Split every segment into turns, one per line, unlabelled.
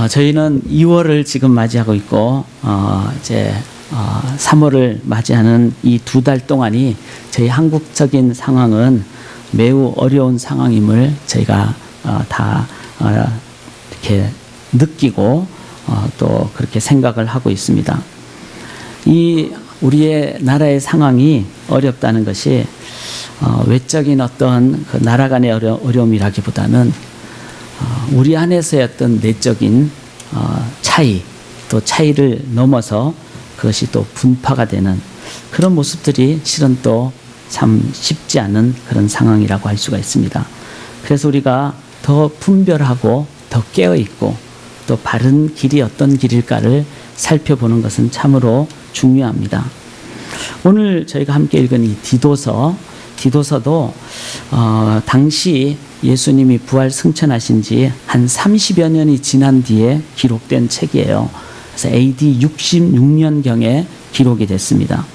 저희는 2월을 지금 맞이하고 있고 이제 3월을 맞이하는 이 2달 동안이 저희 한국적인 상황은 매우 어려운 상황임을 저희가 다 이렇게 느끼고 또 그렇게 생각을 하고 있습니다. 이 우리의 나라의 상황이 어렵다는 것이 외적인 어떤 그 나라 간의 어려움이라기보다는 우리 안에서의 어떤 내적인 차이, 또 차이를 넘어서 그것이 또 분파가 되는 그런 모습들이 실은 또 참 쉽지 않은 그런 상황이라고 할 수가 있습니다. 그래서 우리가 더 분별하고 더 깨어있고 또 바른 길이 어떤 길일까를 살펴보는 것은 참으로 중요합니다. 오늘 저희가 함께 읽은 이 디도서도 당시 예수님이 부활 승천하신 지 한 30여 년이 지난 뒤에 기록된 책이에요. 그래서 AD 66년경에 기록이 됐습니다.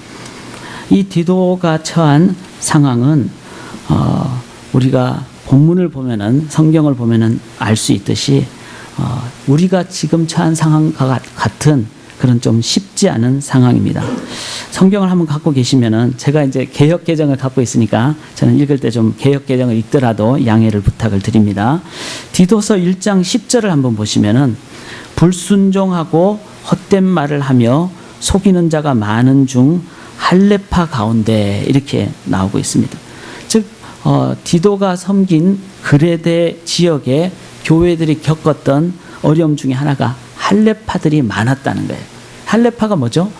이 디도가 처한 상황은 우리가 본문을 보면은, 성경을 보면은 알 수 있듯이 우리가 지금 처한 상황과 같은 그런 좀 쉽지 않은 상황입니다. 성경을 한번 갖고 계시면은, 제가 이제 개역 개정을 갖고 있으니까 저는 읽을 때 좀 개역 개정을 읽더라도 양해를 부탁을 드립니다. 디도서 1장 10절을 한번 보시면은, 불순종하고 헛된 말을 하며 속이는 자가 많은 중 할례파 가운데, 이렇게 나오고 있습니다. 즉 디도가 섬긴 그레데 지역의 교회들이 겪었던 어려움 중에 하나가 할례파들이 많았다는 거예요. 할례파가 뭐죠?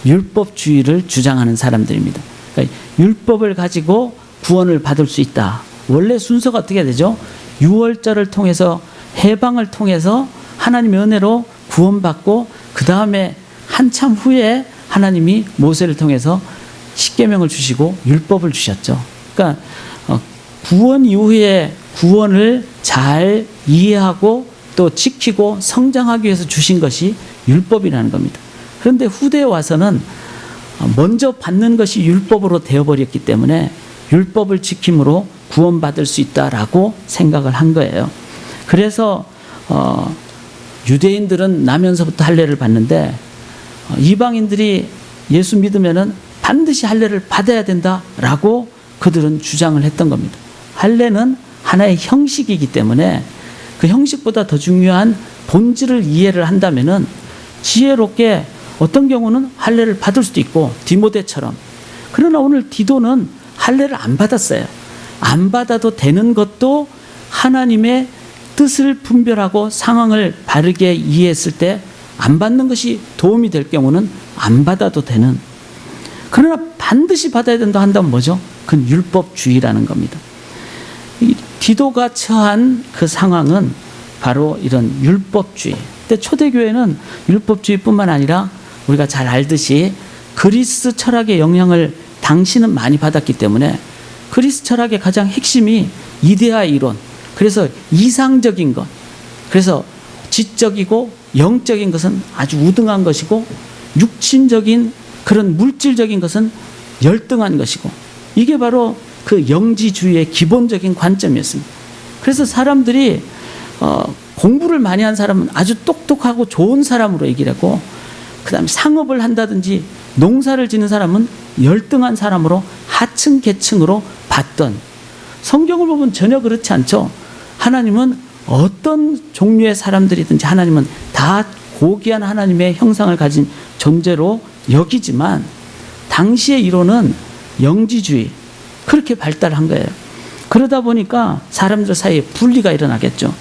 율법주의를 주장하는 사람들입니다. 그러니까 율법을 가지고 구원을 받을 수 있다. 원래 순서가 어떻게 되죠? 유월절을 통해서, 해방을 통해서 하나님의 은혜로 구원받고, 그 다음에 한참 후에 하나님이 모세를 통해서 십계명을 주시고 율법을 주셨죠. 그러니까 구원 이후에 구원을 잘 이해하고 또 지키고 성장하기 위해서 주신 것이 율법이라는 겁니다. 그런데 후대에 와서는 먼저 받는 것이 율법으로 되어버렸기 때문에 율법을 지킴으로 구원받을 수 있다라고 생각을 한 거예요. 그래서 유대인들은 나면서부터 할례를 받는데, 이방인들이 예수 믿으면은 반드시 할례를 받아야 된다라고 그들은 주장을 했던 겁니다. 할례는 하나의 형식이기 때문에 그 형식보다 더 중요한 본질을 이해를 한다면은 지혜롭게 어떤 경우는 할례를 받을 수도 있고, 디모데처럼. 그러나 오늘 디도는 할례를 안 받았어요. 안 받아도 되는 것도 하나님의 뜻을 분별하고 상황을 바르게 이해했을 때 안 받는 것이 도움이 될 경우는 안 받아도 되는, 그러나 반드시 받아야 된다 한다면 뭐죠? 그건 율법주의라는 겁니다. 디도가 처한 그 상황은 바로 이런 율법주의. 근데 초대교회는 율법주의뿐만 아니라 우리가 잘 알듯이 그리스 철학의 영향을 당시는 많이 받았기 때문에, 그리스 철학의 가장 핵심이 이데아 이론, 그래서 이상적인 것, 그래서 지적이고 영적인 것은 아주 우등한 것이고, 육신적인 그런 물질적인 것은 열등한 것이고, 이게 바로 그 영지주의의 기본적인 관점이었습니다. 그래서 사람들이 공부를 많이 한 사람은 아주 똑똑하고 좋은 사람으로 얘기를 하고, 그 다음에 상업을 한다든지 농사를 짓는 사람은 열등한 사람으로 하층 계층으로 봤던, 성경을 보면 전혀 그렇지 않죠. 하나님은 어떤 종류의 사람들이든지 하나님은 다 고귀한 하나님의 형상을 가진 존재로 여기지만, 당시의 이론은 영지주의, 그렇게 발달한 거예요. 그러다 보니까 사람들 사이에 분리가 일어나겠죠.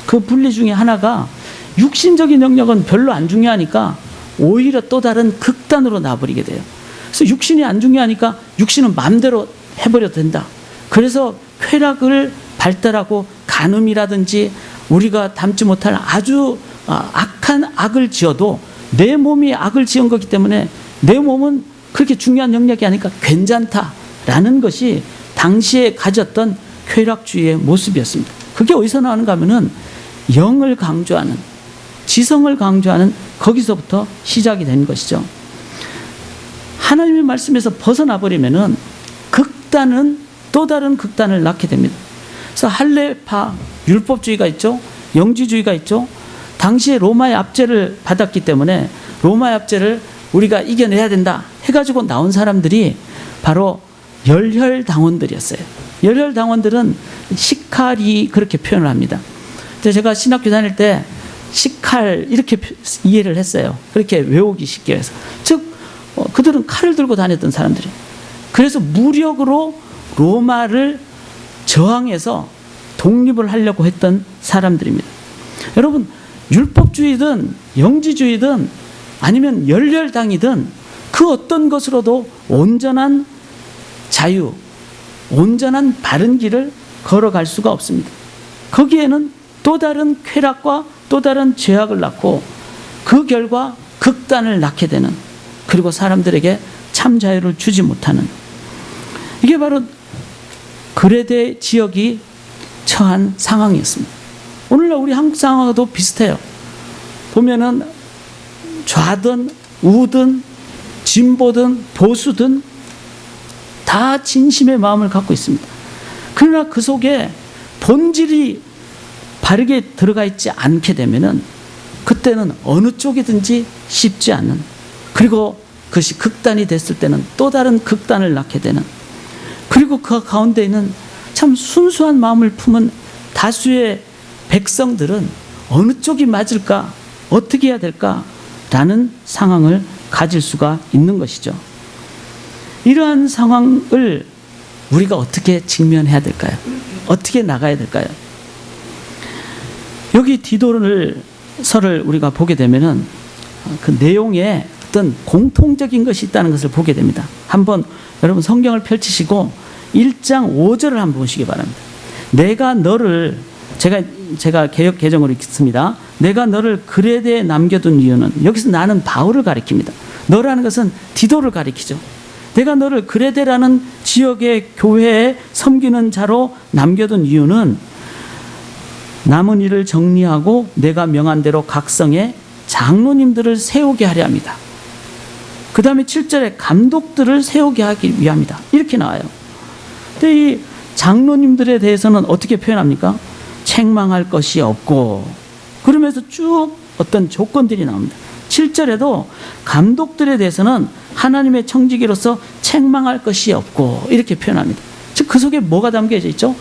그 분리 중에 하나가 육신적인 영역은 별로 안 중요하니까 오히려 또 다른 극단으로 나버리게 돼요. 그래서 육신이 안 중요하니까 육신은 마음대로 해버려도 된다. 그래서 쾌락을 발달하고 간음이라든지 우리가 담지 못할 아주 악한 악을 지어도 내 몸이 악을 지은 거기 때문에 내 몸은 그렇게 중요한 영역이 아니까 괜찮다라는 것이 당시에 가졌던 쾌락주의의 모습이었습니다. 그게 어디서 나오는가 하면은 영을 강조하는, 지성을 강조하는, 거기서부터 시작이 된 것이죠. 하나님의 말씀에서 벗어나 버리면은 극단은 또 다른 극단을 낳게 됩니다. 그래서 할례파, 율법주의가 있죠. 영지주의가 있죠. 당시에 로마의 압제를 받았기 때문에 로마의 압제를 우리가 이겨내야 된다 해가지고 나온 사람들이 바로 열혈당원들이었어요. 열혈당원들은 시칼이 그렇게 표현을 합니다. 제가 신학교 다닐 때 시칼 이렇게 이해를 했어요. 그렇게 외우기 쉽게 해서. 즉 그들은 칼을 들고 다녔던 사람들이에요. 그래서 무력으로 로마를 저항해서 독립을 하려고 했던 사람들입니다. 여러분, 율법주의든 영지주의든 아니면 열혈당이든 그 어떤 것으로도 온전한 자유, 온전한 바른 길을 걸어갈 수가 없습니다. 거기에는 또 다른 쾌락과 또 다른 죄악을 낳고 그 결과 극단을 낳게 되는, 그리고 사람들에게 참 자유를 주지 못하는, 이게 바로 그레데 지역이 처한 상황이었습니다. 오늘날 우리 한국 상황과도 비슷해요. 보면은 좌든 우든 진보든 보수든 다 진심의 마음을 갖고 있습니다. 그러나 그 속에 본질이 바르게 들어가 있지 않게 되면은 그때는 어느 쪽이든지 쉽지 않은, 그리고 그것이 극단이 됐을 때는 또 다른 극단을 낳게 되는, 그리고 그 가운데 있는 참 순수한 마음을 품은 다수의 백성들은 어느 쪽이 맞을까, 어떻게 해야 될까라는 상황을 가질 수가 있는 것이죠. 이러한 상황을 우리가 어떻게 직면해야 될까요? 어떻게 나가야 될까요? 여기 디도서를 우리가 보게 되면은 그 내용에 어떤 공통적인 것이 있다는 것을 보게 됩니다. 한번 여러분 성경을 펼치시고 1장 5절을 한번 보시기 바랍니다. 내가 너를, 제가 개역 개정으로 읽습니다. 내가 너를 그레데에 남겨둔 이유는, 여기서 나는 바울을 가리킵니다. 너라는 것은 디도를 가리키죠. 내가 너를 그레데라는 지역의 교회에 섬기는 자로 남겨둔 이유는 남은 일을 정리하고 내가 명한 대로 각 성에 장로님들을 세우게 하려 합니다. 그 다음에 7절에 감독들을 세우게 하기 위함이다. 이렇게 나와요. 근데 이 장로님들에 대해서는 어떻게 표현합니까? 책망할 것이 없고, 그러면서 쭉 어떤 조건들이 나옵니다. 7절에도 감독들에 대해서는 하나님의 청지기로서 책망할 것이 없고 이렇게 표현합니다. 즉 그 속에 뭐가 담겨져 있죠?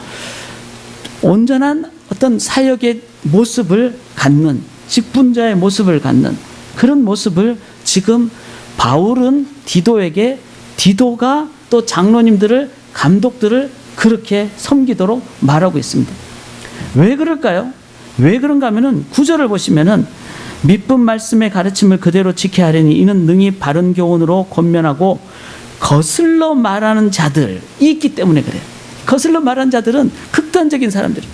온전한 어떤 사역의 모습을 갖는, 직분자의 모습을 갖는 그런 모습을 지금 바울은 디도에게, 디도가 또 장로님들을, 감독들을 그렇게 섬기도록 말하고 있습니다. 왜 그럴까요? 왜 그런가 하면은 9절을 보시면은 미쁜 말씀의 가르침을 그대로 지켜야 하려니 이는 능히 바른 교훈으로 권면하고 거슬러 말하는 자들이 있기 때문에 그래요. 거슬러 말하는 자들은 극단적인 사람들이에요.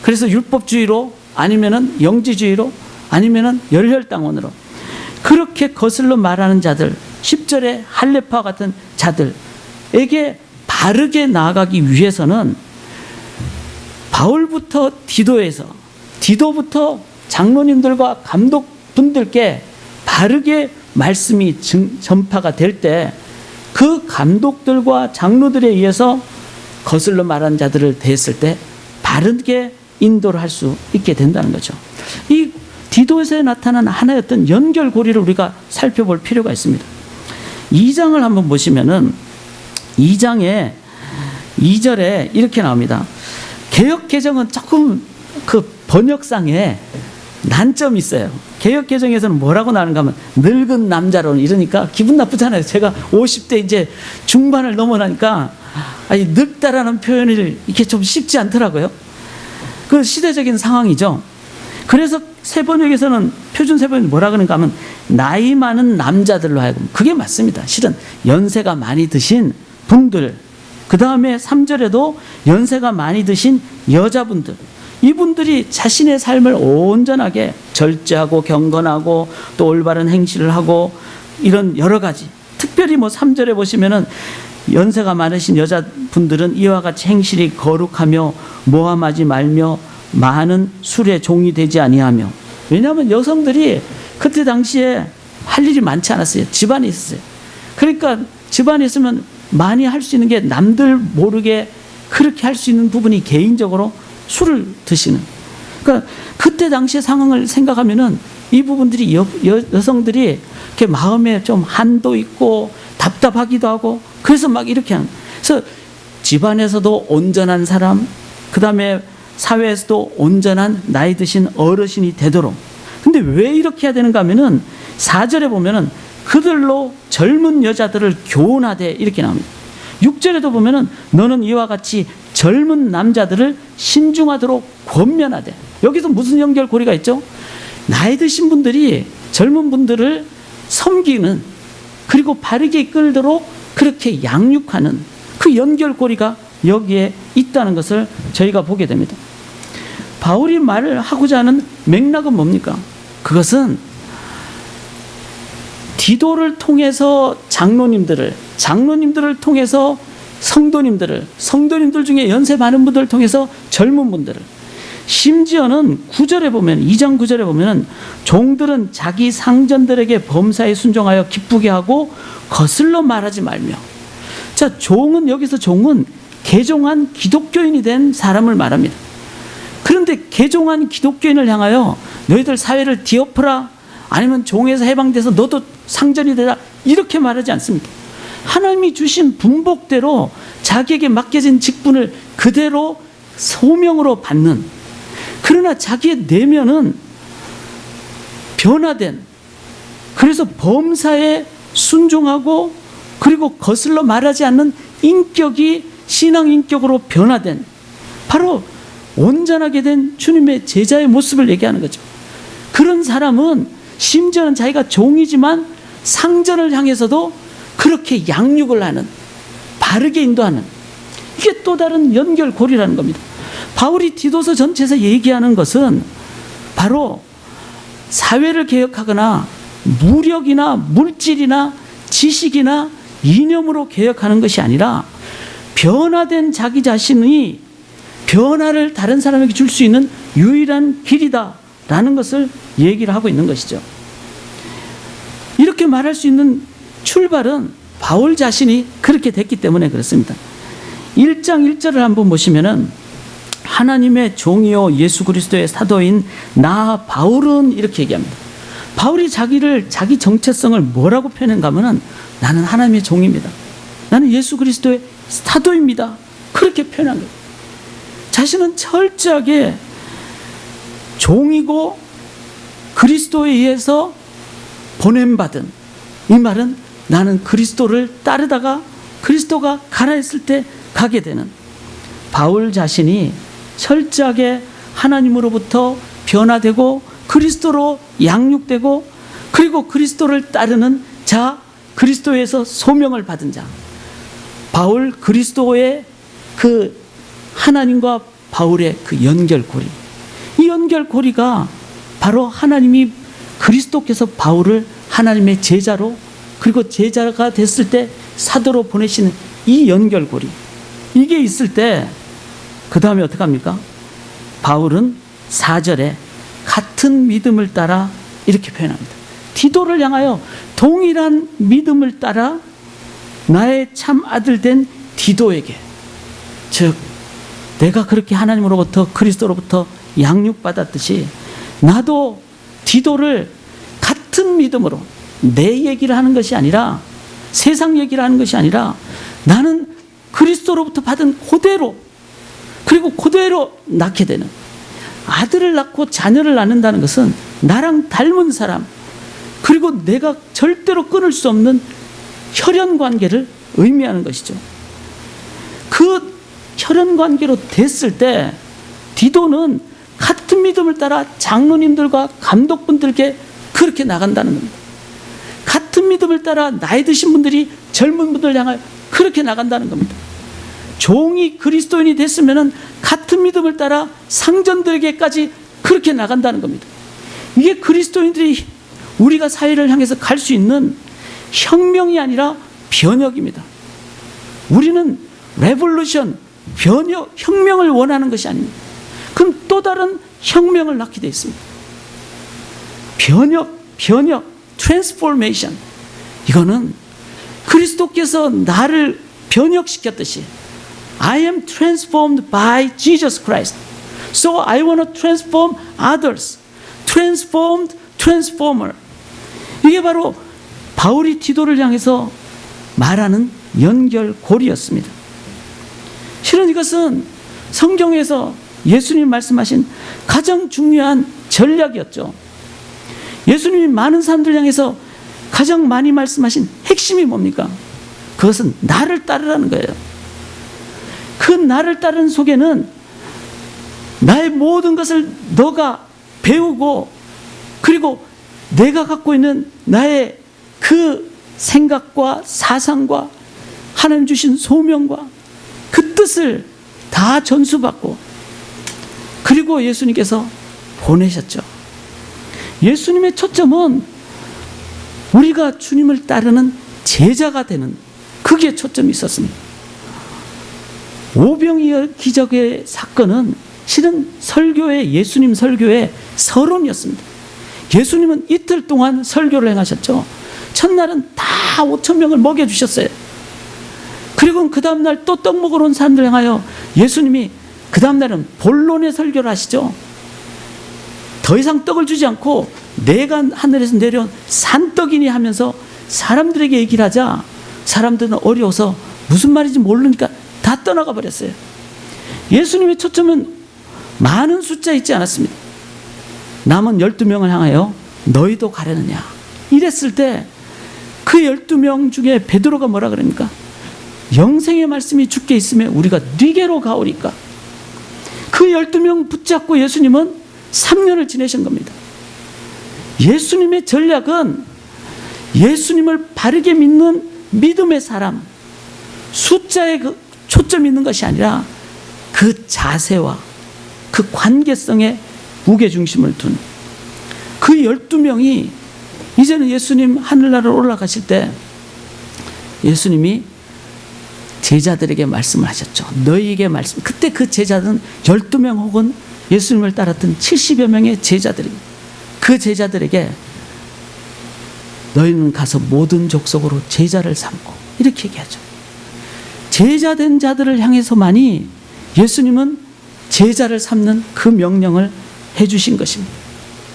그래서 율법주의로 아니면은 영지주의로 아니면은 열혈당원으로 그렇게 거슬러 말하는 자들, 10절에 할례파 같은 자들에게 바르게 나아가기 위해서는 바울부터 디도에서, 디도부터 장로님들과 감독분들께 바르게 말씀이 전파가 될 때 그 감독들과 장로들에 의해서 거슬러 말하는 자들을 대했을 때 바르게 인도를 할 수 있게 된다는 거죠. 이 디도에서 나타난 하나의 어떤 연결고리를 우리가 살펴볼 필요가 있습니다. 2장을 한번 보시면은 2장에 2절에 이렇게 나옵니다. 개역 개정은 조금 그 번역상에 난점이 있어요. 개역 개정에서는 뭐라고 나오는가 하면 늙은 남자로는, 이러니까 기분 나쁘잖아요. 제가 50대 이제 중반을 넘어가니까 아니 늙다라는 표현을 이렇게 좀 쉽지 않더라고요. 그 시대적인 상황이죠. 그래서 세번역에서는, 표준 세번역이 뭐라 그러는가 하면 나이 많은 남자들로 하여금, 그게 맞습니다. 실은 연세가 많이 드신 분들, 그 다음에 3절에도 연세가 많이 드신 여자분들, 이분들이 자신의 삶을 온전하게 절제하고 경건하고 또 올바른 행실을 하고 이런 여러 가지, 특별히 뭐 3절에 보시면은 연세가 많으신 여자분들은 이와 같이 행실이 거룩하며 모함하지 말며 많은 술에 종이 되지 아니하며, 왜냐하면 여성들이 그때 당시에 할 일이 많지 않았어요. 집안에 있었어요. 그러니까 집안에 있으면 많이 할 수 있는 게 남들 모르게 그렇게 할 수 있는 부분이 개인적으로 술을 드시는, 그러니까 그때 당시의 상황을 생각하면은 이 부분들이 여성들이 이렇게 마음에 좀 한도 있고 답답하기도 하고 그래서 막 이렇게 하는. 그래서 집안에서도 온전한 사람, 그 다음에 사회에서도 온전한 나이 드신 어르신이 되도록. 근데 왜 이렇게 해야 되는가 하면은 4절에 보면은 그들로 젊은 여자들을 교훈하되 이렇게 나옵니다. 6절에도 보면은 너는 이와 같이 젊은 남자들을 신중하도록 권면하되. 여기서 무슨 연결고리가 있죠? 나이 드신 분들이 젊은 분들을 섬기는, 그리고 바르게 이끌도록 그렇게 양육하는 그 연결고리가 여기에 있다는 것을 저희가 보게 됩니다. 바울이 말을 하고자 하는 맥락은 뭡니까? 그것은 디도를 통해서 장로님들을 통해서 성도님들 중에 연세 많은 분들을 통해서 젊은 분들을, 심지어는 9절에 보면, 2장 9절에 보면 종들은 자기 상전들에게 범사에 순종하여 기쁘게 하고 거슬러 말하지 말며. 자, 여기서 종은 개종한 기독교인이 된 사람을 말합니다. 그런데 개종한 기독교인을 향하여 너희들 사회를 뒤엎으라, 아니면 종에서 해방돼서 너도 상전이 되라, 이렇게 말하지 않습니다. 하나님이 주신 분복대로 자기에게 맡겨진 직분을 그대로 소명으로 받는, 그러나 자기의 내면은 변화된, 그래서 범사에 순종하고 그리고 거슬러 말하지 않는 인격이 신앙 인격으로 변화된, 바로 온전하게 된 주님의 제자의 모습을 얘기하는 거죠. 그런 사람은 심지어는 자기가 종이지만 상전을 향해서도 그렇게 양육을 하는, 바르게 인도하는, 이게 또 다른 연결고리라는 겁니다. 바울이 디도서 전체에서 얘기하는 것은 바로 사회를 개혁하거나 무력이나 물질이나 지식이나 이념으로 개혁하는 것이 아니라 변화된 자기 자신이 변화를 다른 사람에게 줄 수 있는 유일한 길이다라는 것을 얘기를 하고 있는 것이죠. 이렇게 말할 수 있는 출발은 바울 자신이 그렇게 됐기 때문에 그렇습니다. 1장 1절을 한번 보시면은 하나님의 종이요 예수 그리스도의 사도인 나 바울은 이렇게 얘기합니다. 바울이 자기 정체성을 뭐라고 표현한가 하면은 나는 하나님의 종입니다. 나는 예수 그리스도의 사도입니다. 그렇게 표현한 거예요. 자신은 철저하게 종이고 그리스도에 의해서 보냄받은, 이 말은 나는 그리스도를 따르다가 그리스도가 가라 했을 때 가게 되는, 바울 자신이 철저하게 하나님으로부터 변화되고 그리스도로 양육되고 그리고 그리스도를 따르는 자, 그리스도에서 소명을 받은 자, 바울 그리스도의 그 하나님과 바울의 그 연결고리, 이 연결고리가 바로 하나님이 그리스도께서 바울을 하나님의 제자로, 그리고 제자가 됐을 때 사도로 보내시는 이 연결고리, 이게 있을 때 그 다음에 어떻게 합니까? 바울은 4절에 같은 믿음을 따라 이렇게 표현합니다. 디도를 향하여 동일한 믿음을 따라 나의 참 아들 된 디도에게, 즉 내가 그렇게 하나님으로부터 그리스도로부터 양육받았듯이 나도 디도를 같은 믿음으로, 내 얘기를 하는 것이 아니라, 세상 얘기를 하는 것이 아니라 나는 그리스도로부터 받은 그대로, 그리고 그대로 낳게 되는, 아들을 낳고 자녀를 낳는다는 것은 나랑 닮은 사람, 그리고 내가 절대로 끊을 수 없는 혈연 관계를 의미하는 것이죠. 그 혈연 관계로 됐을 때 디도는 같은 믿음을 따라 장로님들과 감독분들께 그렇게 나간다는 겁니다. 같은 믿음을 따라 나이 드신 분들이 젊은 분들 향하여 그렇게 나간다는 겁니다. 종이 그리스도인이 됐으면 같은 믿음을 따라 상전들에게까지 그렇게 나간다는 겁니다. 이게 그리스도인들이 우리가 사회를 향해서 갈 수 있는 혁명이 아니라 변혁입니다. 우리는 레볼루션, 변혁, 혁명을 원하는 것이 아닙니다. 그럼 또 다른 혁명을 낳게 되어 있습니다. 변혁, 트랜스포메이션. 이거는 그리스도께서 나를 변혁시켰듯이 I am transformed by Jesus Christ. So I want to transform others. Transformed, transformer. 이게 바로 바울이 디도를 향해서 말하는 연결고리였습니다. 실은 이것은 성경에서 예수님 말씀하신 가장 중요한 전략이었죠. 예수님이 많은 사람들 향해서 가장 많이 말씀하신 핵심이 뭡니까? 그것은 나를 따르라는 거예요. 그 나를 따르는 속에는 나의 모든 것을 너가 배우고, 그리고 내가 갖고 있는 나의 그 생각과 사상과 하나님 주신 소명과 그 뜻을 다 전수받고, 그리고 예수님께서 보내셨죠. 예수님의 초점은 우리가 주님을 따르는 제자가 되는, 그게 초점이 있었습니다. 오병이어 기적의 사건은 실은 설교의, 예수님 설교의 서론이었습니다. 예수님은 이틀 동안 설교를 행하셨죠. 첫날은 다 5,000명을 먹여주셨어요. 그리고 그 다음날 또 떡 먹으러 온 사람들 향하여 예수님이 그 다음날은 본론의 설교를 하시죠. 더 이상 떡을 주지 않고 내가 하늘에서 내려온 산떡이니 하면서 사람들에게 얘기를 하자 사람들은 어려워서 무슨 말인지 모르니까 다 떠나가 버렸어요. 예수님의 초점은 많은 숫자 있지 않았습니다. 남은 12명을 향하여 너희도 가려느냐 이랬을 때 그 12명 중에 베드로가 뭐라 그럽니까? 영생의 말씀이 주께 있으면 우리가 네게로 가오리까. 그 12명 붙잡고 예수님은 3년을 지내신 겁니다. 예수님의 전략은 예수님을 바르게 믿는 믿음의 사람, 숫자에 그 초점이 있는 것이 아니라 그 자세와 그 관계성에 무게중심을 둔 그 12명이 이제는 예수님 하늘나라로 올라가실 때 예수님이 제자들에게 말씀을 하셨죠. 너희에게 말씀. 그때 그 제자들은 12명 혹은 예수님을 따랐던 70여 명의 제자들입니다. 그 제자들에게 너희는 가서 모든 족속으로 제자를 삼고, 이렇게 얘기하죠. 제자된 자들을 향해서만이 예수님은 제자를 삼는 그 명령을 해주신 것입니다.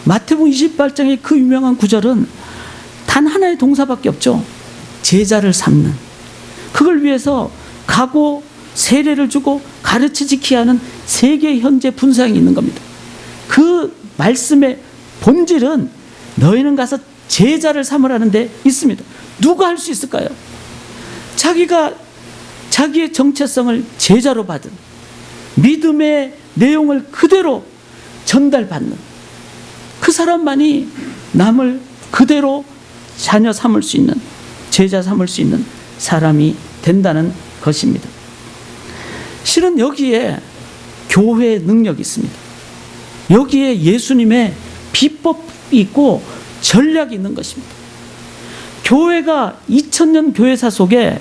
마태복음 28장의 그 유명한 구절은 단 하나의 동사밖에 없죠. 제자를 삼는. 그걸 위해서 가고 세례를 주고 가르치지키 하는 세 개의 현재 분사형이 있는 겁니다. 그 말씀의 본질은 너희는 가서 제자를 삼으라는 데 있습니다. 누가 할 수 있을까요? 자기가 자기의 정체성을 제자로 받은, 믿음의 내용을 그대로 전달받는 그 사람만이 남을 그대로 자녀 삼을 수 있는, 제자 삼을 수 있는 사람이 된다는 것입니다. 실은 여기에 교회의 능력이 있습니다. 여기에 예수님의 비법이 있고 전략이 있는 것입니다. 교회가 2000년 교회사 속에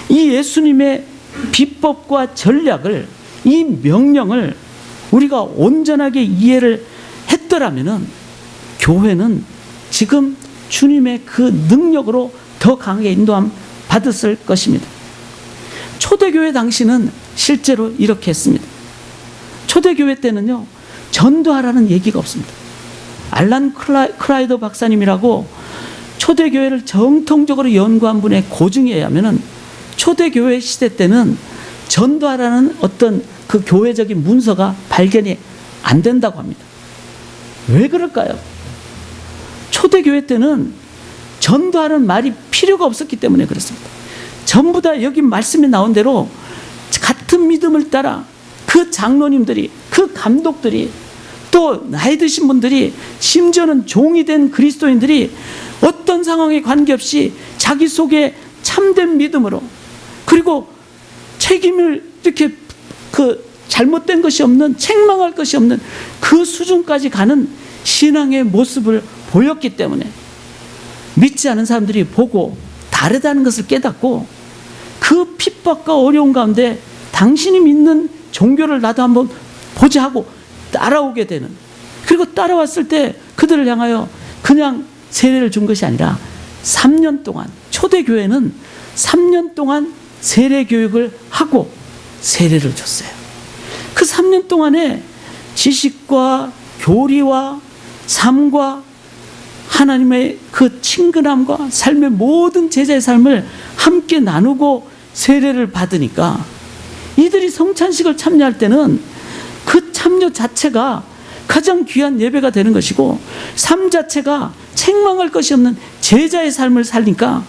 이 예수님의 비법과 전략을, 이 명령을 우리가 온전하게 이해를 했더라면은 교회는 지금 주님의 그 능력으로 더 강하게 인도함 받았을 것입니다. 초대교회 당시는 실제로 이렇게 했습니다. 초대교회 때는요, 전도하라는 얘기가 없습니다. 알란 크라이더 박사님이라고 초대교회를 정통적으로 연구한 분의 고증에 의하면은 초대교회 시대 때는 전도하라는 어떤 그 교회적인 문서가 발견이 안 된다고 합니다. 왜 그럴까요? 초대교회 때는 전도하는 말이 필요가 없었기 때문에 그렇습니다. 전부 다 여기 말씀에 나온 대로 같은 믿음을 따라 그 장로님들이, 그 감독들이, 또 나이 드신 분들이, 심지어는 종이 된 그리스도인들이 어떤 상황에 관계없이 자기 속에 참된 믿음으로, 그리고 책임을 이렇게 그 잘못된 것이 없는, 책망할 것이 없는 그 수준까지 가는 신앙의 모습을 보였기 때문에 믿지 않은 사람들이 보고 다르다는 것을 깨닫고 그 핍박과 어려운 가운데 당신이 믿는 종교를 나도 한번 보자 하고 따라오게 되는, 그리고 따라왔을 때 그들을 향하여 그냥 세례를 준 것이 아니라 3년 동안, 초대교회는 3년 동안 세례 교육을 하고 세례를 줬어요. 그 3년 동안에 지식과 교리와 삶과 하나님의 그 친근함과 삶의 모든 제자의 삶을 함께 나누고 세례를 받으니까 이들이 성찬식을 참여할 때는 그 참여 자체가 가장 귀한 예배가 되는 것이고 삶 자체가 책망할 것이 없는 제자의 삶을 살니까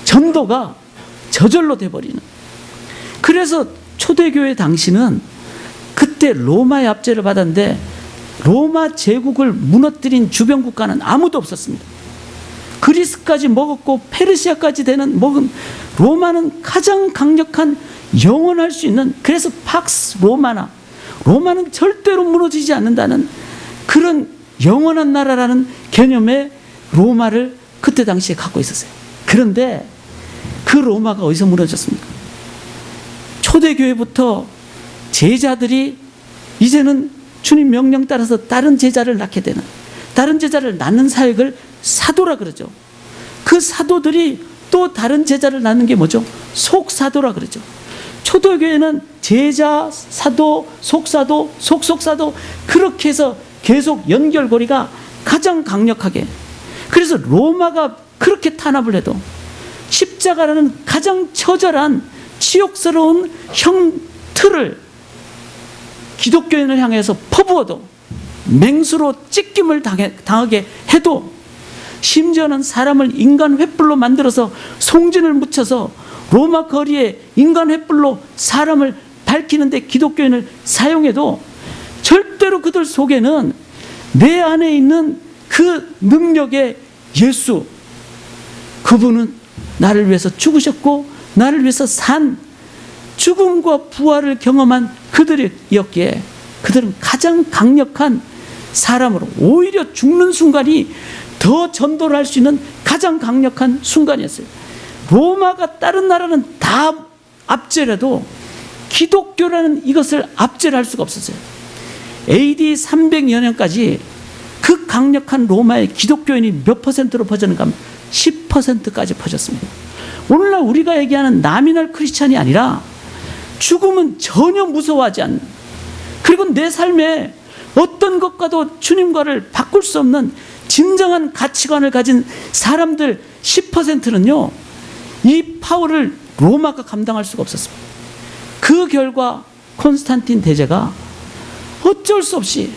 전도가 저절로 돼버리는. 그래서 초대교회 당시는 그때 로마의 압제를 받았는데 로마 제국을 무너뜨린 주변 국가는 아무도 없었습니다. 그리스까지 먹었고 페르시아까지 먹은 로마는 가장 강력한 영원할 수 있는, 그래서 팍스 로마나, 로마는 절대로 무너지지 않는다는 그런 영원한 나라라는 개념의 로마를 그때 당시에 갖고 있었어요. 그런데 그 로마가 어디서 무너졌습니까? 초대교회부터 제자들이 이제는 주님 명령 따라서 다른 제자를 낳게 되는, 다른 제자를 낳는 사역을 사도라 그러죠. 그 사도들이 또 다른 제자를 낳는 게 뭐죠? 속사도라 그러죠. 초대교회는 제자, 사도, 속사도, 속속사도, 그렇게 해서 계속 연결고리가 가장 강력하게. 그래서 로마가 그렇게 탄압을 해도 십자가라는 가장 처절한 치욕스러운 형틀을 기독교인을 향해서 퍼부어도, 맹수로 찢김을 당하게 해도, 심지어는 사람을 인간 횃불로 만들어서 송진을 묻혀서 로마 거리에 인간 횃불로 사람을 밝히는데 기독교인을 사용해도 절대로 그들 속에는 내 안에 있는 그 능력의 예수, 그분은 나를 위해서 죽으셨고 나를 위해서 산, 죽음과 부활을 경험한 그들이었기에 그들은 가장 강력한 사람으로, 오히려 죽는 순간이 더 전도를 할 수 있는 가장 강력한 순간이었어요. 로마가 다른 나라는 다 압제라도 기독교라는 이것을 압제를 할 수가 없었어요. AD 300여 년까지 그 강력한 로마의 기독교인이 몇 퍼센트로 퍼졌는가 하면 10%까지 퍼졌습니다. 오늘날 우리가 얘기하는 나미널 크리스찬이 아니라 죽음은 전혀 무서워하지 않는, 그리고 내 삶에 어떤 것과도 주님과를 바꿀 수 없는 진정한 가치관을 가진 사람들 10%는요 이 파워를 로마가 감당할 수가 없었습니다. 그 결과 콘스탄틴 대제가 어쩔 수 없이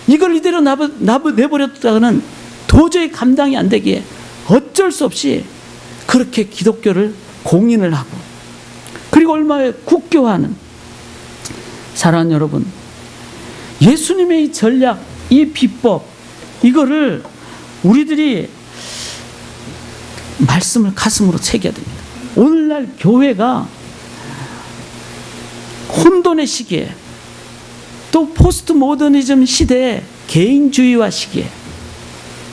이걸 이대로 내버렸다가는 도저히 감당이 안 되기에 어쩔 수 없이 그렇게 기독교를 공인을 하고, 그리고 얼마 후에 국교화하는. 사랑하는 여러분, 예수님의 이 전략, 이 비법, 이거를 우리들이 말씀을 가슴으로 새겨야 됩니다. 오늘날 교회가 혼돈의 시기에, 또 포스트 모더니즘 시대에 개인주의화 시기에,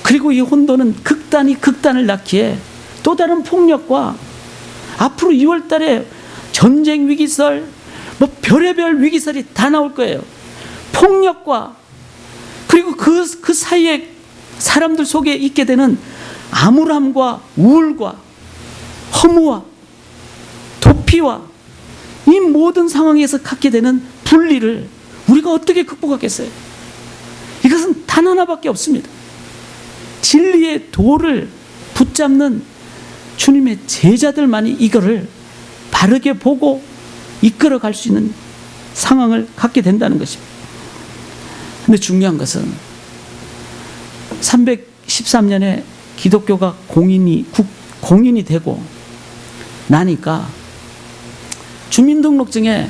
그리고 이 혼돈은 극단을 낳기에 또 다른 폭력과 앞으로 2월 달에 전쟁 위기설, 뭐 별의별 위기설이 다 나올 거예요. 폭력과, 그리고 그 사이에 사람들 속에 있게 되는 암울함과 우울과 허무와 도피와 이 모든 상황에서 갖게 되는 분리를 우리가 어떻게 극복하겠어요? 이것은 단 하나밖에 없습니다. 진리의 도를 붙잡는 주님의 제자들만이 이거를 바르게 보고 이끌어갈 수 있는 상황을 갖게 된다는 것입니다. 근데 중요한 것은 313년에 기독교가 공인이 되고 나니까 주민등록증에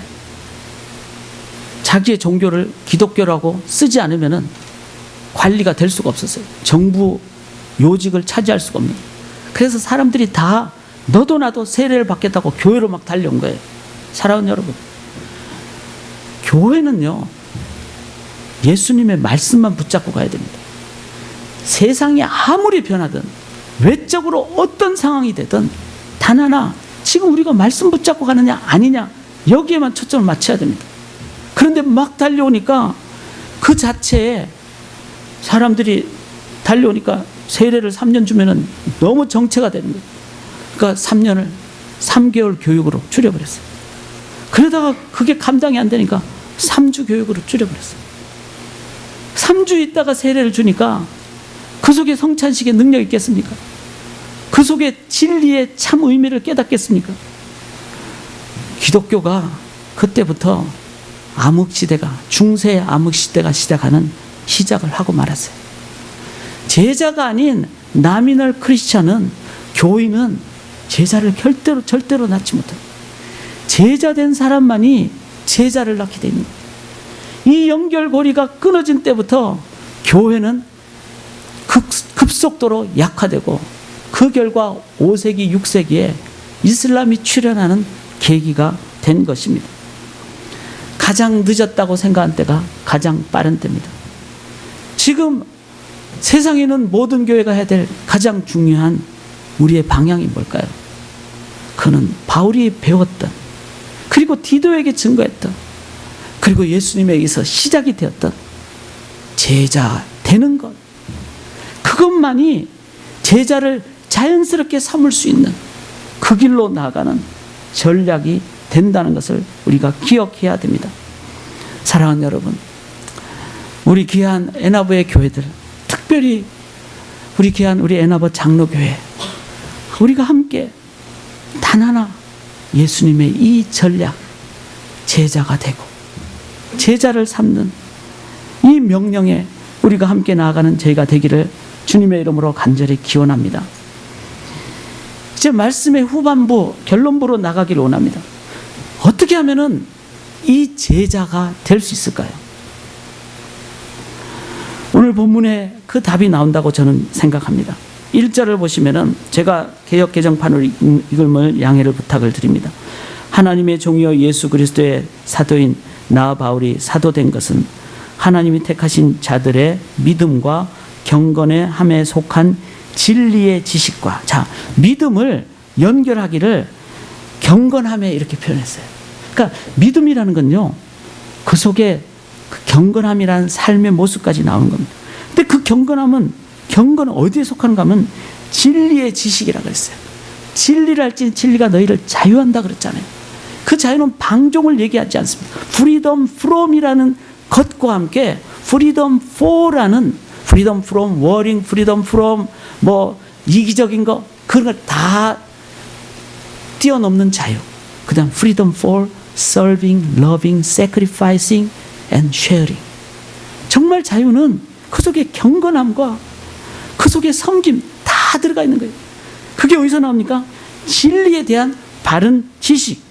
자기의 종교를 기독교라고 쓰지 않으면 관리가 될 수가 없었어요. 정부 요직을 차지할 수가 없는. 그래서 사람들이 다 너도 나도 세례를 받겠다고 교회로 막 달려온 거예요. 사랑하는 여러분, 교회는요 예수님의 말씀만 붙잡고 가야 됩니다. 세상이 아무리 변하든 외적으로 어떤 상황이 되든 단 하나, 지금 우리가 말씀 붙잡고 가느냐 아니냐, 여기에만 초점을 맞춰야 됩니다. 그런데 막 달려오니까 그 자체에 사람들이 달려오니까 세례를 3년 주면은 너무 정체가 되는 거예요. 그러니까 3년을 3개월 교육으로 줄여버렸어요. 그러다가 그게 감당이 안 되니까 3주 교육으로 줄여버렸어요. 3주 있다가 세례를 주니까 그 속에 성찬식의 능력이 있겠습니까? 그 속에 진리의 참 의미를 깨닫겠습니까? 기독교가 그때부터 암흑시대가, 중세 암흑시대가 시작을 하고 말았어요. 제자가 아닌 나미널 크리스찬은, 교인은 제자를 절대로 낳지 못해요. 제자된 사람만이 제자를 낳게 되는 거예요. 이 연결고리가 끊어진 때부터 교회는 급속도로 약화되고, 그 결과 5세기, 6세기에 이슬람이 출현하는 계기가 된 것입니다. 가장 늦었다고 생각한 때가 가장 빠른 때입니다. 지금 세상에는 모든 교회가 해야 될 가장 중요한 우리의 방향이 뭘까요? 그는 바울이 배웠던, 그리고 디도에게 증거했던, 그리고 예수님에게서 시작이 되었던 제자 되는 것, 그것만이 제자를 자연스럽게 삼을 수 있는 그 길로 나아가는 전략이 된다는 것을 우리가 기억해야 됩니다. 사랑하는 여러분, 우리 귀한 애나버의 교회들, 특별히 우리 귀한 우리 애나버 장로교회, 우리가 함께 단 하나 예수님의 이 전략, 제자가 되고 제자를 삼는 이 명령에 우리가 함께 나아가는 저희가 되기를 주님의 이름으로 간절히 기원합니다. 이제 말씀의 후반부, 결론부로 나가기를 원합니다. 어떻게 하면은 이 제자가 될 수 있을까요? 오늘 본문에 그 답이 나온다고 저는 생각합니다. 1절을 보시면은, 제가 개역 개정판으로 읽음을 양해를 부탁을 드립니다. 하나님의 종이여 예수 그리스도의 사도인 나 바울이 사도된 것은 하나님이 택하신 자들의 믿음과 경건의 함에 속한 진리의 지식과, 자, 믿음을 연결하기를 경건함에 이렇게 표현했어요. 그러니까 믿음이라는 건요, 그 속에 그 경건함이라는 삶의 모습까지 나오는 겁니다. 근데 그 경건은 어디에 속하는가 하면 진리의 지식이라고 했어요. 진리를 알지 진리가 너희를 자유한다 그랬잖아요. 그 자유는 방종을 얘기하지 않습니다. freedom from이라는 것과 함께 freedom for라는, freedom from worrying, freedom from 뭐 이기적인 거, 그런 걸 다 뛰어넘는 자유. 그 다음 freedom for serving, loving, sacrificing and sharing. 정말 자유는 그 속에 경건함과 그 속에 섬김 다 들어가 있는 거예요. 그게 어디서 나옵니까? 진리에 대한 바른 지식,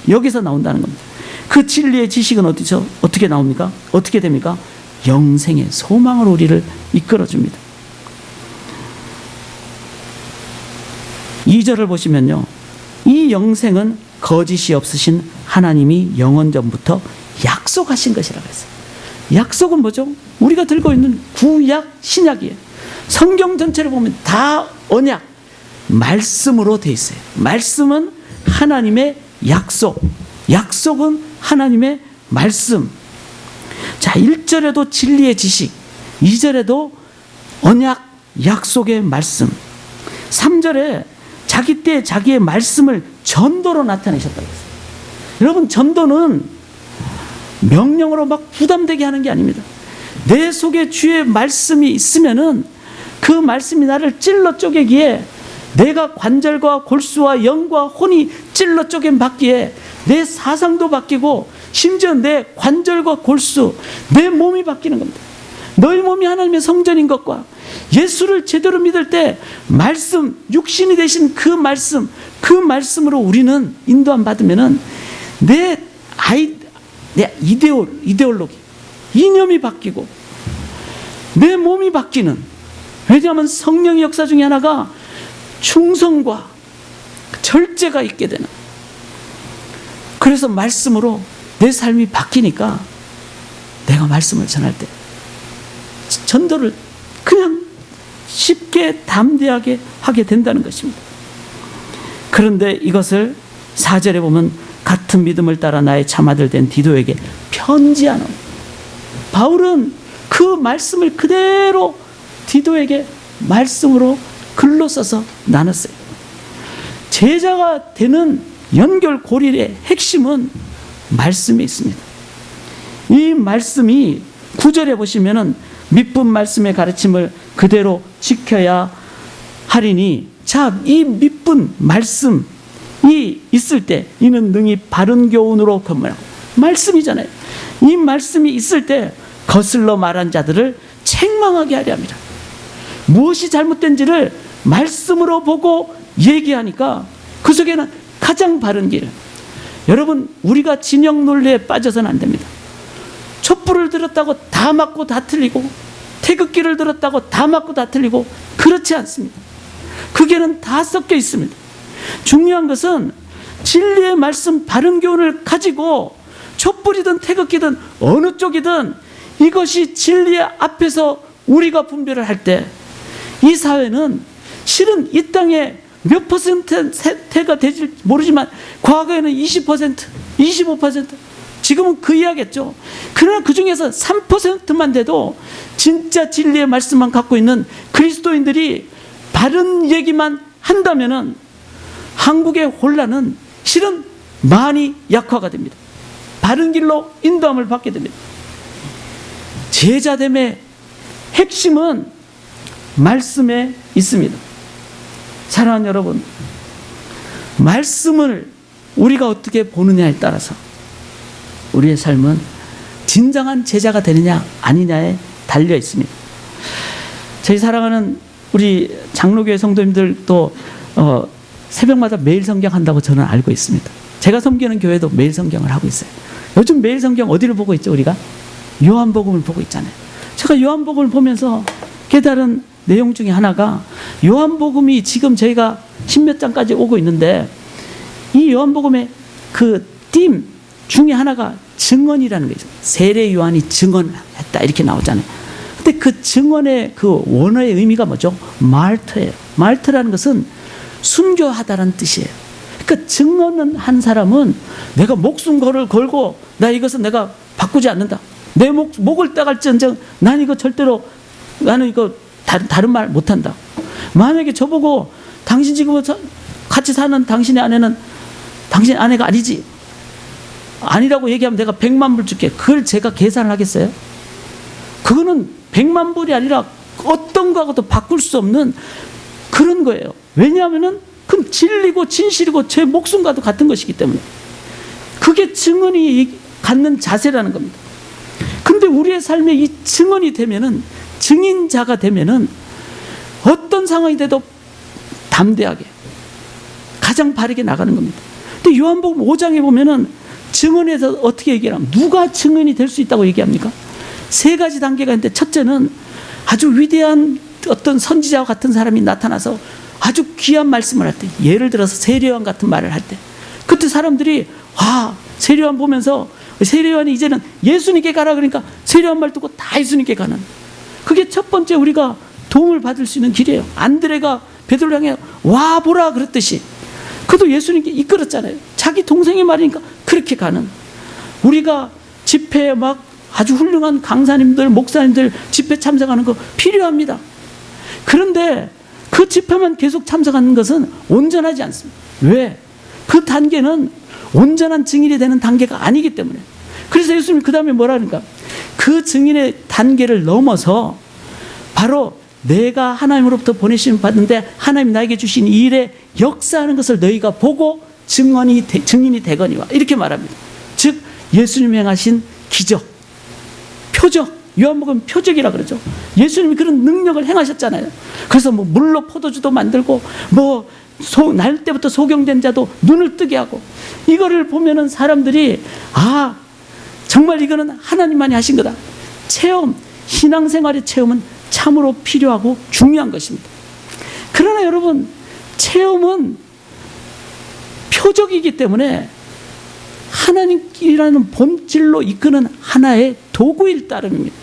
여기서 나온다는 겁니다. 그 진리의 지식은 어디서 어떻게 나옵니까? 어떻게 됩니까? 영생의 소망으로 우리를 이끌어줍니다. 2절을 보시면요, 이 영생은 거짓이 없으신 하나님이 영원전부터 약속하신 것이라고 했어요. 약속은 뭐죠? 우리가 들고 있는 구약, 신약이에요. 성경 전체를 보면 다 언약, 말씀으로 돼 있어요. 말씀은 하나님의 약속, 약속은 하나님의 말씀. 자, 1절에도 진리의 지식, 2절에도 언약, 약속의 말씀, 3절에 자기 때 자기의 말씀을 전도로 나타내셨다고 했어요. 여러분, 전도는 명령으로 막 부담되게 하는 게 아닙니다. 내 속에 주의 말씀이 있으면은 그 말씀이 나를 찔러 쪼개기에, 내가 관절과 골수와 영과 혼이 찔러 쪼개 받기에 내 사상도 바뀌고, 심지어 내 관절과 골수, 내 몸이 바뀌는 겁니다. 너희 몸이 하나님의 성전인 것과 예수를 제대로 믿을 때 말씀, 육신이 되신 그 말씀, 그 말씀으로 우리는 인도함 받으면은 내 이데올로기, 이념이 바뀌고 내 몸이 바뀌는, 왜냐하면 성령의 역사 중에 하나가 충성과 절제가 있게 되는, 그래서 말씀으로 내 삶이 바뀌니까 내가 말씀을 전할 때 전도를 그냥 쉽게 담대하게 하게 된다는 것입니다. 그런데 이것을 4절에 보면 같은 믿음을 따라 나의 참아들 된 디도에게 편지하는, 바울은 그 말씀을 그대로 디도에게 말씀으로 글로 써서 나눴어요. 제자가 되는 연결고리의 핵심은 말씀에 있습니다. 이 말씀이 9절에 보시면은 미쁜 말씀의 가르침을 그대로 지켜야 하리니, 자, 이 미쁜 말씀이 있을 때 이는 능히 바른 교훈으로 변명하고, 말씀이잖아요. 이 말씀이 있을 때 거슬러 말한 자들을 책망하게 하려 합니다. 무엇이 잘못된지를 말씀으로 보고 얘기하니까 그 속에는 가장 바른 길. 여러분, 우리가 진영 논리에 빠져서는 안 됩니다. 촛불을 들었다고 다 맞고 다 틀리고, 태극기를 들었다고 다 맞고 다 틀리고, 그렇지 않습니다. 그게는 다 섞여 있습니다. 중요한 것은 진리의 말씀, 바른 교훈을 가지고 촛불이든 태극기든 어느 쪽이든 이것이 진리의 앞에서 우리가 분별을 할 때, 이 사회는 실은 이 땅에 몇 퍼센트가 될지 모르지만 과거에는 20%, 25%, 지금은 그 이하겠죠. 그러나 그 중에서 3%만 돼도 진짜 진리의 말씀만 갖고 있는 그리스도인들이 바른 얘기만 한다면은 한국의 혼란은 실은 많이 약화가 됩니다. 바른 길로 인도함을 받게 됩니다. 제자됨의 핵심은 말씀에 있습니다. 사랑하는 여러분, 말씀을 우리가 어떻게 보느냐에 따라서 우리의 삶은 진정한 제자가 되느냐 아니냐에 달려 있습니다. 저희 사랑하는 우리 장로교회 성도님들도 새벽마다 매일 성경 한다고 저는 알고 있습니다. 제가 섬기는 교회도 매일 성경을 하고 있어요. 요즘 매일 성경 어디를 보고 있죠? 우리가 요한복음을 보고 있잖아요. 제가 요한복음을 보면서 깨달은 내용 중에 하나가, 요한복음이 지금 저희가 십몇 장까지 오고 있는데 이 요한복음의 그 띠 중에 하나가 증언이라는 거죠. 세례 요한이 증언했다 이렇게 나오잖아요. 근데 그 증언의 그 원어의 의미가 뭐죠? 말트예요. 말트라는 것은 순교하다라는 뜻이에요. 그러니까 증언은 한 사람은 내가 목숨 걸고 나 이것은 내가 바꾸지 않는다. 내 목을 따갈지언정 난 이거 절대로, 나는 이거 다른 말 못한다. 만약에 저보고 당신 지금 같이 사는 당신의 아내는 당신 아내가 아니지, 아니라고 얘기하면 내가 100만 불 줄게. 그걸 제가 계산을 하겠어요? 그거는 100만 불이 아니라 어떤 거하고도 바꿀 수 없는 그런 거예요. 왜냐하면은 그건 진리고 진실이고 제 목숨과도 같은 것이기 때문에. 그게 증언이 갖는 자세라는 겁니다. 근데 우리의 삶에 이 증언이 되면은, 증인자가 되면은 어떤 상황이 돼도 담대하게 가장 바르게 나가는 겁니다. 근데 요한복음 5장에 보면은 증언에서 어떻게 얘기하면, 누가 증언이 될 수 있다고 얘기합니까? 세 가지 단계가 있는데, 첫째는 아주 위대한 어떤 선지자와 같은 사람이 나타나서 아주 귀한 말씀을 할 때, 예를 들어서 세례요한 같은 말을 할 때, 그때 사람들이 세례요한 보면서, 세례요한이 이제는 예수님께 가라 그러니까 세례요한 말 듣고 다 예수님께 가는, 그게 첫 번째 우리가 도움을 받을 수 있는 길이에요. 안드레가 베드로를 향해 와 보라 그랬듯이 그도 예수님께 이끌었잖아요. 자기 동생의 말이니까 그렇게 가는, 우리가 집회에 막 아주 훌륭한 강사님들, 목사님들 집회 참석하는 거 필요합니다. 그런데 그 집회만 계속 참석하는 것은 온전하지 않습니다. 왜? 그 단계는 온전한 증인이 되는 단계가 아니기 때문에. 그래서 예수님이 그 다음에 뭐라 하니까, 그 증인의 단계를 넘어서 바로 내가 하나님으로부터 보내심 받는데 하나님이 나에게 주신 이 일에 역사하는 것을 너희가 보고 증인이 되거니와, 이렇게 말합니다. 즉 예수님이 행하신 기적, 표적, 요한복음 표적이라 그러죠. 예수님이 그런 능력을 행하셨잖아요. 그래서 뭐 물로 포도주도 만들고, 날 때부터 소경된 자도 눈을 뜨게 하고, 이거를 보면은 사람들이 정말 이거는 하나님만이 하신 거다. 체험, 신앙생활의 체험은 참으로 필요하고 중요한 것입니다. 그러나 여러분, 체험은 표적이기 때문에 하나님이라는 본질로 이끄는 하나의 도구일 따름입니다.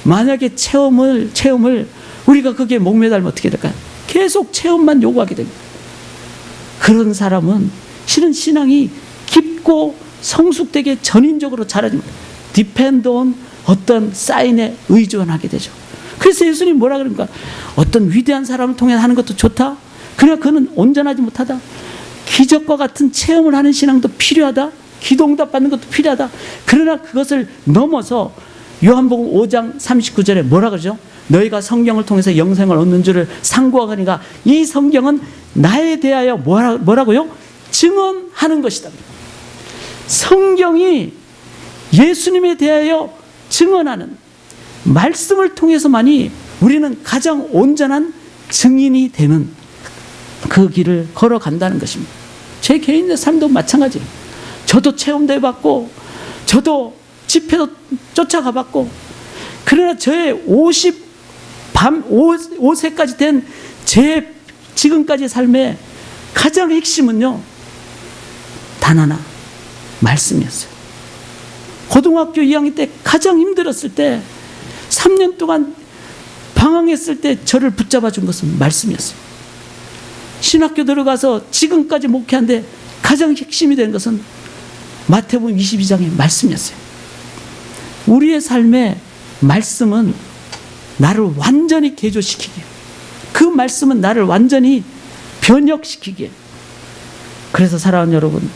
만약에 체험을 우리가 거기에 목매달면 어떻게 될까요? 계속 체험만 요구하게 됩니다. 그런 사람은 실은 신앙이 깊고 성숙되게 전인적으로 자라집니다. Depend on 어떤 사인에 의존하게 되죠. 그래서 예수님이 뭐라 그러니까, 어떤 위대한 사람을 통해 하는 것도 좋다. 그러나 그는 온전하지 못하다. 기적과 같은 체험을 하는 신앙도 필요하다. 기도응답 받는 것도 필요하다. 그러나 그것을 넘어서 요한복음 5장 39절에 뭐라 그러죠? 너희가 성경을 통해서 영생을 얻는 줄을 상고하거니가 이 성경은 나에 대하여 뭐라고요? 증언하는 것이다. 성경이 예수님에 대하여 증언하는 말씀을 통해서만이 우리는 가장 온전한 증인이 되는 그 길을 걸어간다는 것입니다. 제 개인의 삶도 마찬가지예요. 저도 체험대 받고 저도 집회도 쫓아가 봤고, 그러나 저의 55세까지 된 제 지금까지 삶의 가장 핵심은요, 단 하나, 말씀이었어요. 고등학교 2학년 때 가장 힘들었을 때 3년 동안 방황했을 때 저를 붙잡아 준 것은 말씀이었어요. 신학교 들어가서 지금까지 목회하는데 가장 핵심이 된 것은 마태복음 22장의 말씀이었어요. 우리의 삶의 말씀은 나를 완전히 개조시키게, 그 말씀은 나를 완전히 변혁시키게. 그래서 사랑하는 여러분,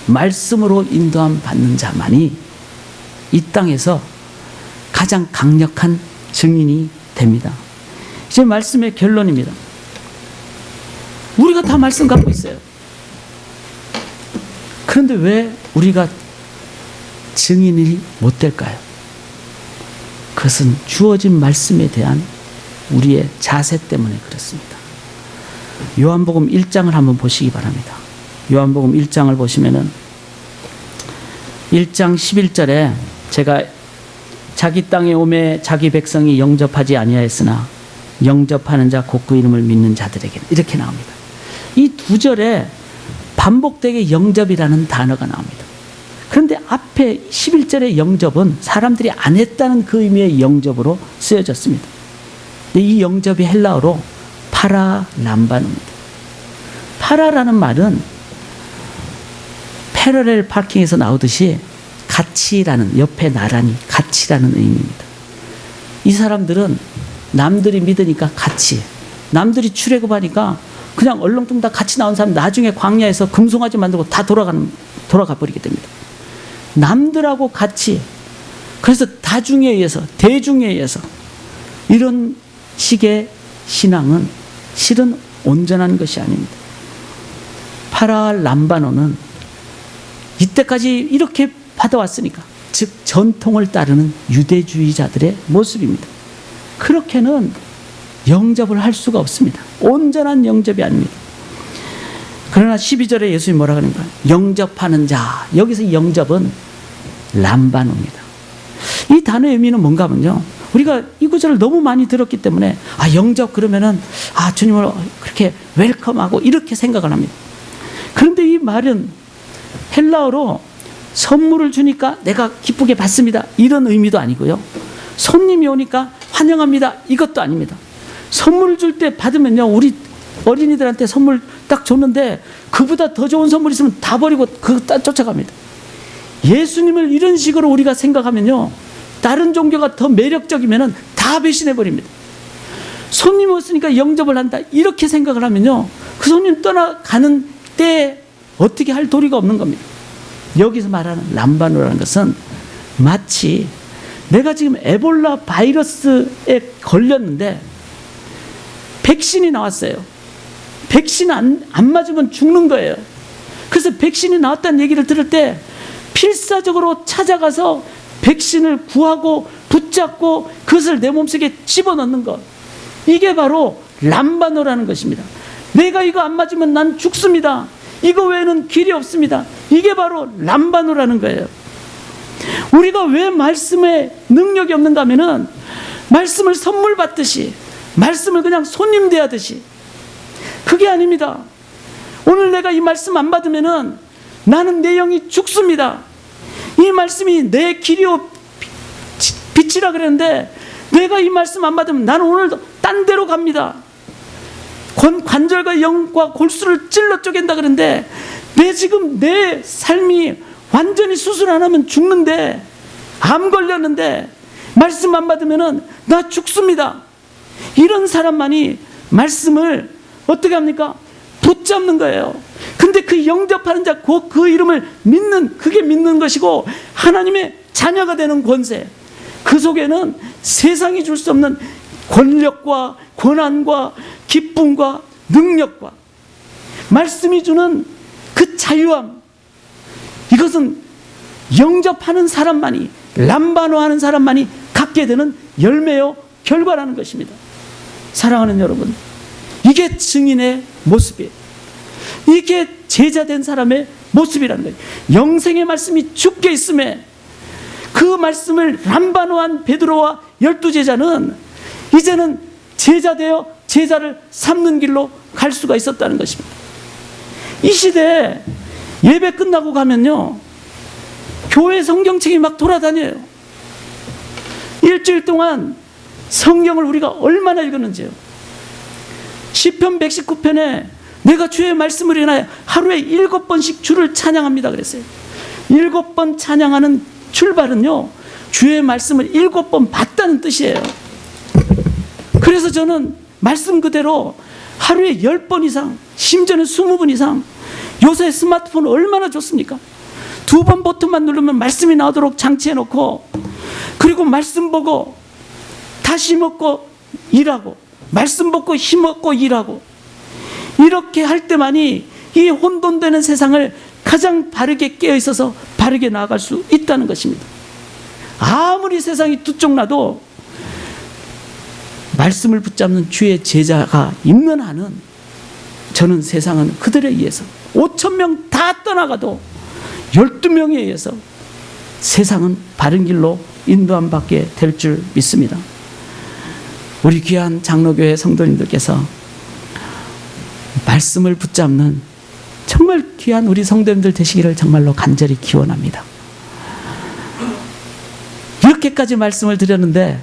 말씀으로 인도함 받는 자만이 이 땅에서 가장 강력한 증인이 됩니다. 이제 말씀의 결론입니다. 우리가 다 말씀 갖고 있어요. 그런데 왜 우리가 증인이 못 될까요? 그것은 주어진 말씀에 대한 우리의 자세 때문에 그렇습니다. 요한복음 1장을 한번 보시기 바랍니다. 요한복음 1장을 보시면은 1장 11절에 제가 자기 땅에 오매 자기 백성이 영접하지 아니하였으나 영접하는 자 곧 그 이름을 믿는 자들에게, 이렇게 나옵니다. 이 두 절에 반복되게 영접이라는 단어가 나옵니다. 그런데 앞에 11절의 영접은 사람들이 안 했다는 그 의미의 영접으로 쓰여졌습니다. 근데 이 영접이 헬라어로 파라람바노입니다. 파라라는 말은 패러렐 파킹에서 나오듯이 같이라는, 옆에 나란히 같이라는 의미입니다. 이 사람들은 남들이 믿으니까 같이, 남들이 출애굽하니까 그냥 얼렁뚱 다 같이 나온 사람 나중에 광야에서 금송아지 만들고 다 돌아가 버리게 됩니다. 남들하고 같이, 그래서 다중에 의해서, 대중에 의해서, 이런 식의 신앙은 실은 온전한 것이 아닙니다. 파라람바노는 이때까지 이렇게 받아왔으니까, 즉 전통을 따르는 유대주의자들의 모습입니다. 그렇게는 영접을 할 수가 없습니다. 온전한 영접이 아닙니다. 그러나 12절에 예수님이 뭐라고 하는가? 영접하는 자. 여기서 영접은 람바노입니다. 이 단어의 의미는 뭔가 하면요, 우리가 이 구절을 너무 많이 들었기 때문에 영접 그러면은 주님을 그렇게 웰컴하고 이렇게 생각을 합니다. 그런데 이 말은 헬라어로 선물을 주니까 내가 기쁘게 받습니다, 이런 의미도 아니고요, 손님이 오니까 환영합니다, 이것도 아닙니다. 선물을 줄 때 받으면요, 우리 어린이들한테 선물 딱 줬는데 그보다 더 좋은 선물 있으면 다 버리고 그거 딱 쫓아갑니다. 예수님을 이런 식으로 우리가 생각하면요, 다른 종교가 더 매력적이면은 다 배신해버립니다. 손님 왔으니까 영접을 한다, 이렇게 생각을 하면요, 그 손님 떠나가는 때 어떻게 할 도리가 없는 겁니다. 여기서 말하는 람바노라는 것은 마치 내가 지금 에볼라 바이러스에 걸렸는데 백신이 나왔어요. 백신 안 맞으면 죽는 거예요. 그래서 백신이 나왔다는 얘기를 들을 때 필사적으로 찾아가서 백신을 구하고 붙잡고 그것을 내 몸속에 집어넣는 것, 이게 바로 람바노라는 것입니다. 내가 이거 안 맞으면 난 죽습니다, 이거 외에는 길이 없습니다, 이게 바로 람바노라는 거예요. 우리가 왜 말씀에 능력이 없는가 하면은 말씀을 선물 받듯이, 말씀을 그냥 손님 대하듯이, 그게 아닙니다. 오늘 내가 이 말씀 안 받으면은 나는 내 영이 죽습니다. 이 말씀이 내 길이요 빛이라 그랬는데 내가 이 말씀 안 받으면 나는 오늘도 딴 데로 갑니다. 관절과 영과 골수를 찔러 쪼갠다 그랬는데 지금 내 삶이 완전히 수술 안 하면 죽는데, 암 걸렸는데 말씀 안 받으면은 나 죽습니다. 이런 사람만이 말씀을 어떻게 합니까? 붙잡는 거예요. 근데 그 영접하는 자, 그 이름을 믿는, 그게 믿는 것이고 하나님의 자녀가 되는 권세, 그 속에는 세상이 줄 수 없는 권력과 권한과 기쁨과 능력과 말씀이 주는 그 자유함, 이것은 영접하는 사람만이, 람바노하는 사람만이 갖게 되는 열매요 결과라는 것입니다. 사랑하는 여러분, 이게 증인의 모습이에요. 이게 제자된 사람의 모습이라는 거예요. 영생의 말씀이 죽게 있음에 그 말씀을 람바노한 베드로와 12제자는 이제는 제자되어 제자를 삼는 길로 갈 수가 있었다는 것입니다. 이 시대에 예배 끝나고 가면요, 교회 성경책이 막 돌아다녀요. 일주일 동안 성경을 우리가 얼마나 읽었는지요. 시편 119편에 내가 주의 말씀을 인하여 하루에 7번씩 주를 찬양합니다 그랬어요. 7번 찬양하는 출발은요, 주의 말씀을 7번 봤다는 뜻이에요. 그래서 저는 말씀 그대로 하루에 10번 이상, 심지어는 20번 이상, 요새 스마트폰 얼마나 좋습니까? 2번 버튼만 누르면 말씀이 나오도록 장치해놓고, 그리고 말씀 보고 다시 먹고 일하고, 말씀 보고 힘먹고 일하고, 이렇게 할 때만이 이 혼돈되는 세상을 가장 바르게 깨어있어서 바르게 나아갈 수 있다는 것입니다. 아무리 세상이 두쪽나도 말씀을 붙잡는 주의 제자가 있는 한은 저는 세상은 그들에 의해서 5,000명 다 떠나가도 12명에 의해서 세상은 바른 길로 인도함 받게 될 줄 믿습니다. 우리 귀한 장로교회 성도님들께서 말씀을 붙잡는 정말 귀한 우리 성도님들 되시기를 정말로 간절히 기원합니다. 이렇게까지 말씀을 드렸는데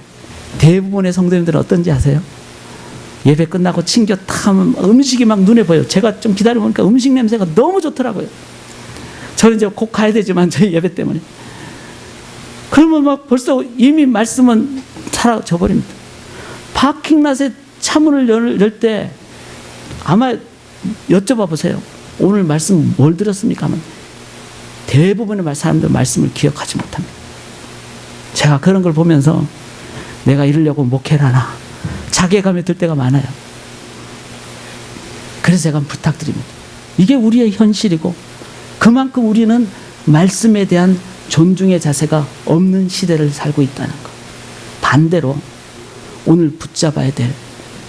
대부분의 성도님들은 어떤지 아세요? 예배 끝나고 친겨 타면 음식이 막 눈에 보여요. 제가 좀 기다려보니까 음식 냄새가 너무 좋더라고요. 저는 이제 곧 가야 되지만 저희 예배 때문에. 그러면 막 벌써 이미 말씀은 사라져 버립니다. 파킹랏에 차문을 열 때 아마 여쭤봐 보세요. 오늘 말씀 뭘 들었습니까? 하면 대부분의 사람들 말씀을 기억하지 못합니다. 제가 그런 걸 보면서 내가 이러려고 목회를 하나 자괴감이 들 때가 많아요. 그래서 제가 부탁드립니다. 이게 우리의 현실이고 그만큼 우리는 말씀에 대한 존중의 자세가 없는 시대를 살고 있다는 것. 반대로 오늘 붙잡아야 될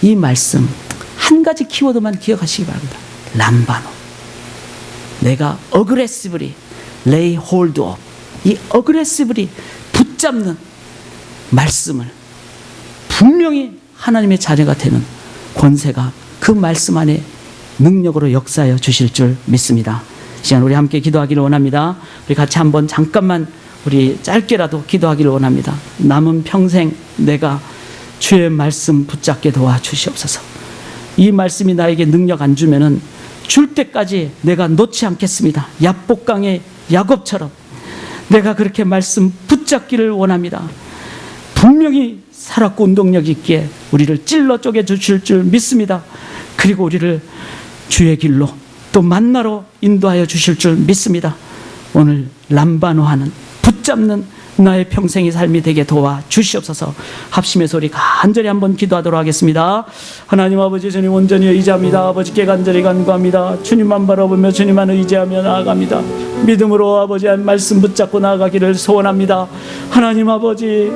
이 말씀 한 가지 키워드만 기억하시기 바랍니다. 람바노. 내가 aggressively lay hold of, 이 aggressively 붙잡는 말씀을 분명히 하나님의 자녀가 되는 권세가 그 말씀 안에 능력으로 역사하여 주실 줄 믿습니다. 이 시간 우리 함께 기도하기를 원합니다. 우리 같이 한번 잠깐만 우리 짧게라도 기도하기를 원합니다. 남은 평생 내가 주의 말씀 붙잡게 도와주시옵소서. 이 말씀이 나에게 능력 안 주면은 줄 때까지 내가 놓지 않겠습니다. 야복강의 야곱처럼 내가 그렇게 말씀 붙잡기를 원합니다. 분명히 살았고 운동력 있기에 우리를 찔러 쪼개 주실 줄 믿습니다. 그리고 우리를 주의 길로 또 만나러 인도하여 주실 줄 믿습니다. 오늘 람바노하는 붙잡는 나의 평생의 삶이 되게 도와주시옵소서. 합심해서 우리 간절히 한번 기도하도록 하겠습니다. 하나님 아버지, 주님 온전히 의지합니다. 아버지께 간절히 간구합니다. 주님만 바라보며 주님만 의지하며 나아갑니다. 믿음으로 아버지의 말씀 붙잡고 나아가기를 소원합니다. 하나님 아버지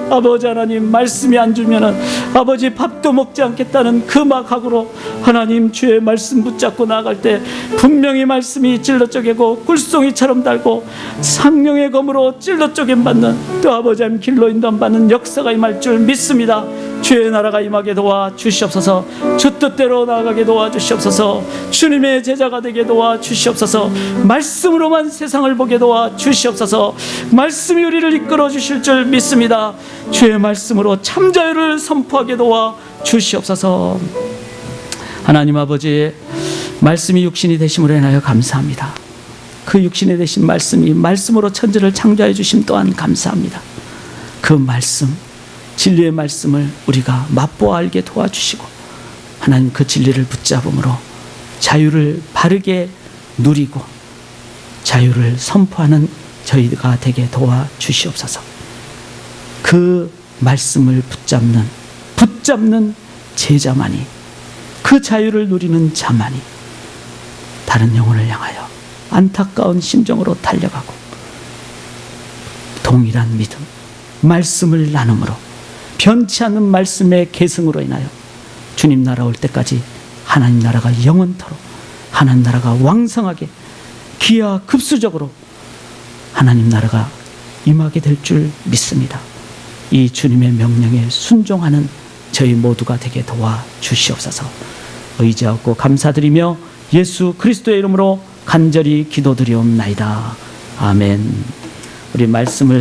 하나님 말씀이 안 주면은 아버지 밥도 먹지 않겠다는 그 막학으로 하나님 주의 말씀 붙잡고 나아갈 때 분명히 말씀이 찔러 쪼개고 꿀송이처럼 달고 성령의 검으로 찔러 쪼개 받는 또 아버지 하나님 길로 인도받는 역사가 임할 줄 믿습니다. 주의 나라가 임하게 도와주시옵소서. 주 뜻대로 나아가게 도와주시옵소서. 주님의 제자가 되게 도와주시옵소서. 말씀으로만 세상을 보게 도와주시옵소서. 말씀이 우리를 이끌어 주실 줄 믿습니다. 주의 말씀으로 참 자유를 선포하게 도와주시옵소서. 하나님 아버지, 말씀이 육신이 되심으로 인하여 감사합니다. 그 육신이 되신 말씀이 말씀으로 천지를 창조해 주심 또한 감사합니다. 그 말씀, 진리의 말씀을 우리가 맛보아 알게 도와주시고 하나님 그 진리를 붙잡음으로 자유를 바르게 누리고 자유를 선포하는 저희가 되게 도와주시옵소서. 그 말씀을 붙잡는 제자만이, 그 자유를 누리는 자만이 다른 영혼을 향하여 안타까운 심정으로 달려가고 동일한 믿음, 말씀을 나눔으로, 변치 않는 말씀의 계승으로 인하여 주님 나라 올 때까지 하나님 나라가 영원토록, 하나님 나라가 왕성하게 기하 급수적으로 하나님 나라가 임하게 될 줄 믿습니다. 이 주님의 명령에 순종하는 저희 모두가 되게 도와주시옵소서. 의지하고 감사드리며 예수 그리스도의 이름으로 간절히 기도드리옵나이다. 아멘. 우리 말씀을